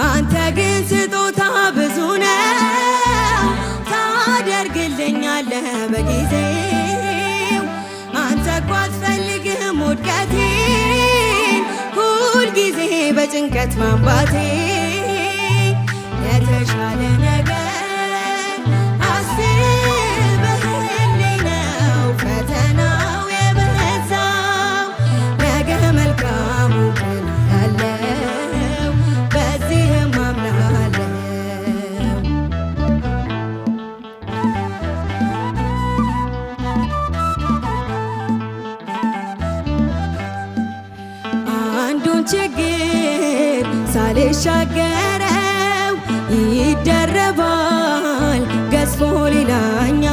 አንተ ግን ስጦታ ብዙ ነው ታደርግልኛለህ በጊዜው። አንተ እኮ አትፈልግም ውድቀቴን ሁልጊዜ በጭንቀት ማንባቴ የተሻለ ነገር አስበህልኝ ነው ፈተናው የበዛው ነገ መልካሙ ቀን ያለው በዚህም አምናለሁ። አንዱን ችግር ሳልሻገረው ይደረባል ገዝፎ ሌላኛ